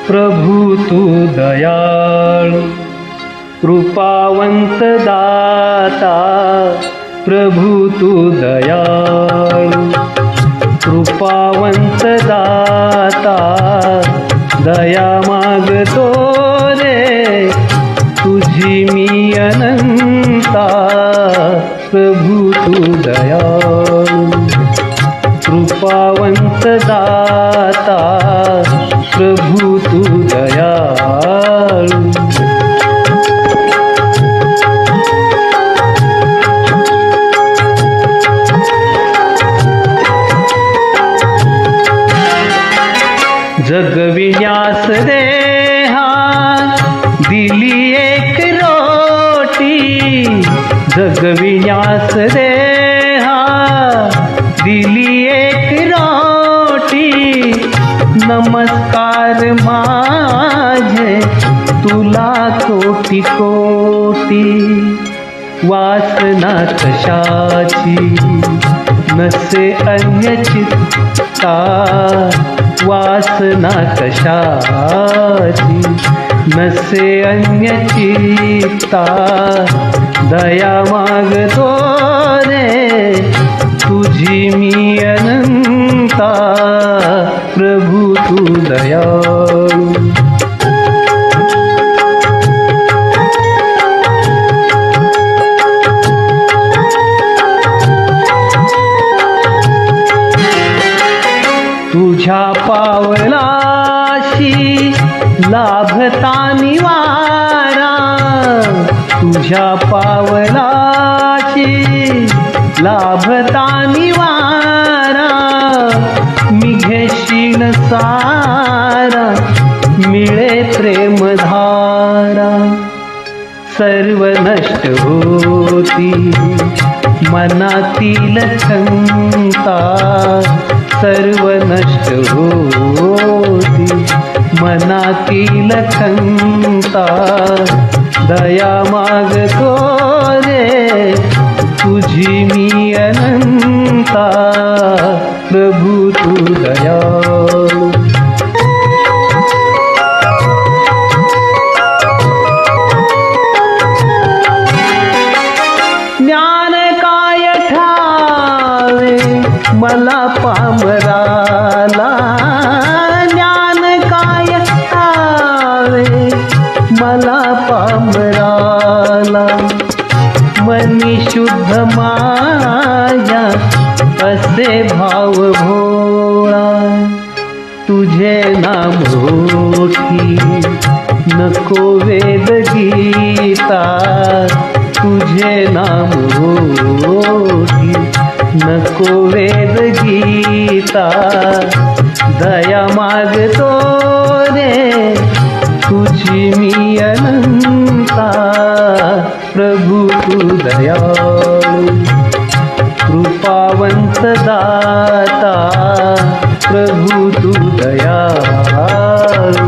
प्रभु तू दयाळु कृपावंत दाता, प्रभु तू दयाळु कृपावंत दाता, दया मागतो रे तुझी मी अनंता, प्रभु तू दयाळु कृपावंत दाता, प्रभु तू दयाळु। जगविण्यास देहा दिली एक रोटी, जगविण्यास देहा दिली एक रोटी, नमस्कार माझे तुला कोटी कोटी, वासना कशाची नसे अन्य चित्ता, वासना कशाची नसे अन्य चित्ता, दया मागतो रे तुझी मी अनंता, प्रभु तू दयाळु तुझ्या पावलाशी लाभता निवारा, तुझ्या पावलाशी लाभता निवारा, मी घेशीन सारा मिळे प्रेमधारा, सर्व नष्ट होती मनातील शंका, सर्व नष्ट होती मनातील शंका, दया मागतो रे तुझी मी अनंता, प्रभु तू दयाळु ज्ञान काय ठावे मला पामराला, ज्ञान काय ठावे मला पामराला, मनी शुद्ध माया असे भाव भोळा, तुझे नाम मोठी नको वेद गीता, तुझे नाम मोठी नको वेद गीता, दया मागतो रे तुझी मी अनंता, प्रभु तू दयाळु कृपावंत दाता, प्रभु तू दयाळु।